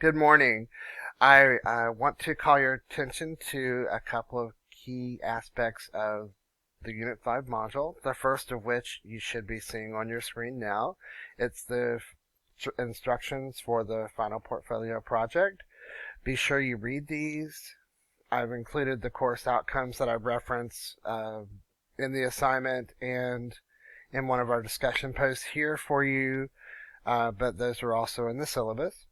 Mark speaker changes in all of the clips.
Speaker 1: Good morning. I want to call your attention to a couple of key aspects of the Unit 5 module, the first of which you should be seeing on your screen now. It's the instructions for the final portfolio project. Be sure you read these. I've included the course outcomes that I reference in the assignment and in one of our discussion posts here for you, but those are also in the syllabus.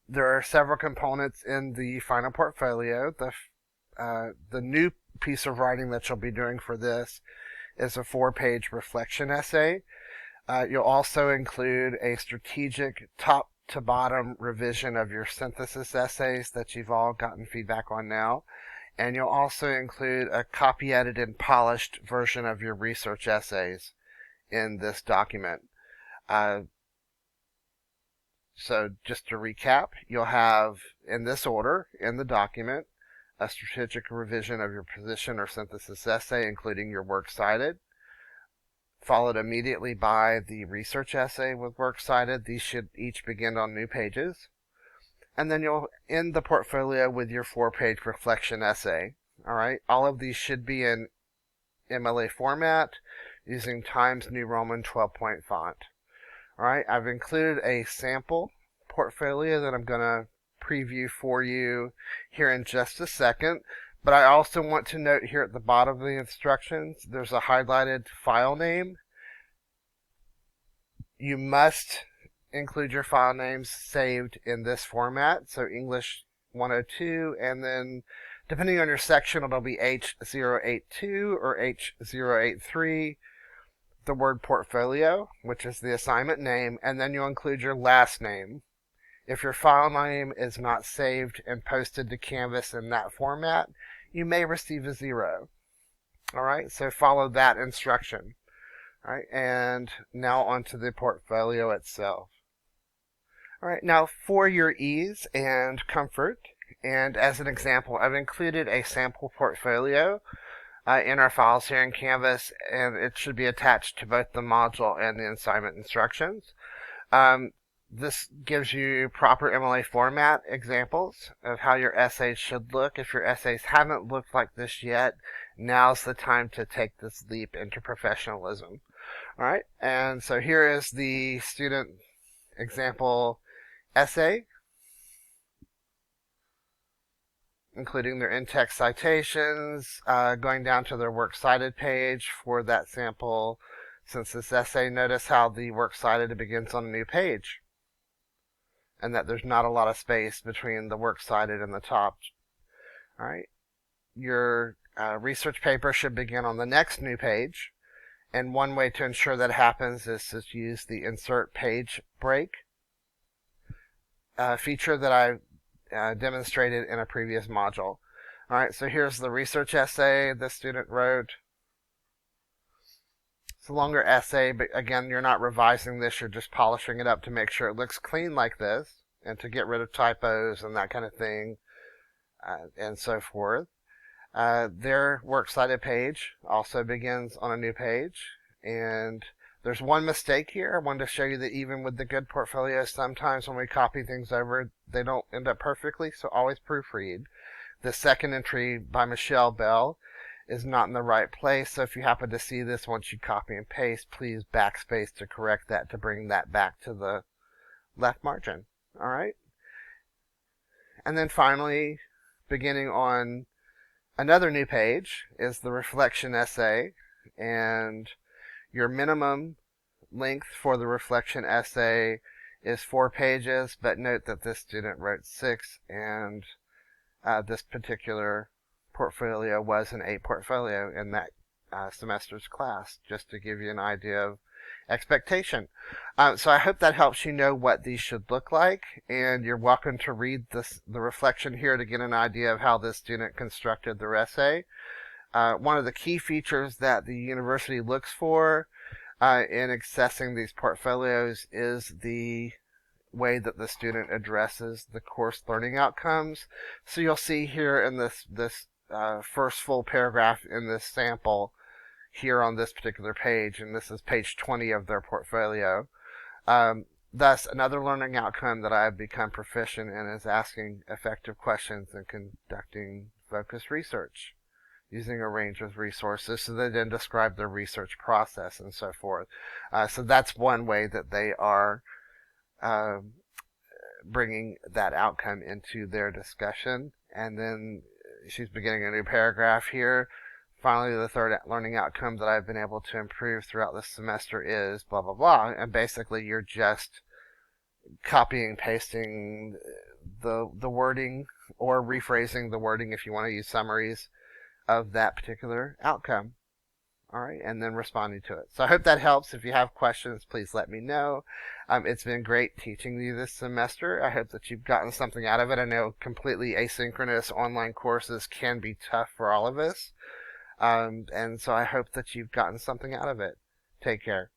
Speaker 1: There are several components in the final portfolio. The new piece of writing that you'll be doing for this is a 4-page reflection essay. You'll also include a strategic top to bottom revision of your synthesis essays that you've all gotten feedback on now. And you'll also include a copy edited polished version of your research essays in this document. So just to recap, you'll have, in this order, in the document, a strategic revision of your position or synthesis essay, including your works cited, followed immediately by the research essay with works cited. These should each begin on new pages. And then you'll end the portfolio with your 4-page reflection essay. All right, all of these should be in MLA format using Times New Roman 12-point font. Alright, I've included a sample portfolio that I'm going to preview for you here in just a second. But I also want to note here at the bottom of the instructions, there's a highlighted file name. You must include your file names saved in this format, so English 102, and then depending on your section, it'll be H082 or H083. The word portfolio, which is the assignment name, and then you'll include your last name. If your file name is not saved and posted to Canvas in that format, you may receive a 0. All right, so follow that instruction. All right, and now onto the portfolio itself. All right, now for your ease and comfort, and as an example, I've included a sample portfolio in our files here in Canvas, and it should be attached to both the module and the assignment instructions. This gives you proper MLA format examples of how your essays should look. If your essays haven't looked like this yet, now's the time to take this leap into professionalism. All right, and so here is the student example essay, including their in-text citations, going down to their works cited page for that sample synthesis essay. Notice how the works cited begins on a new page, and that there's not a lot of space between the works cited and the top. All right, your research paper should begin on the next new page, and one way to ensure that happens is to use the insert page break feature that I demonstrated in a previous module. All right, so here's the research essay the student wrote. It's a longer essay, but again, you're not revising this, you're just polishing it up to make sure it looks clean like this, and to get rid of typos and that kind of thing, and so forth. Their works cited page also begins on a new page, and there's one mistake here. I wanted to show you that even with the good portfolios, sometimes when we copy things over, they don't end up perfectly, so always proofread. The second entry by Michelle Bell is not in the right place, so if you happen to see this once you copy and paste, please backspace to correct that, to bring that back to the left margin. All right? And then finally, beginning on another new page is the reflection essay, and your minimum length for the reflection essay is 4 pages, but note that this student wrote 6, and this particular portfolio was an 8 portfolio in that semester's class, just to give you an idea of expectation. So I hope that helps you know what these should look like, and you're welcome to read the reflection here to get an idea of how this student constructed their essay. One of the key features that the university looks for in accessing these portfolios is the way that the student addresses the course learning outcomes. So you'll see here in this first full paragraph in this sample here on this particular page, and this is page 20 of their portfolio, Thus, another learning outcome that I have become proficient in is asking effective questions and conducting focused research, using a range of resources so they then describe their research process and so forth. So that's one way that they are bringing that outcome into their discussion. And then she's beginning a new paragraph here. Finally, the third learning outcome that I've been able to improve throughout this semester is blah, blah, blah. And basically, you're just copying, pasting the wording or rephrasing the wording if you want to use summaries of that particular outcome. All right, and then responding to it. So I hope that helps. If you have questions, please let me know. It's been great teaching you this semester. I hope that you've gotten something out of it. I know completely asynchronous online courses can be tough for all of us. And so I hope that you've gotten something out of it. Take care.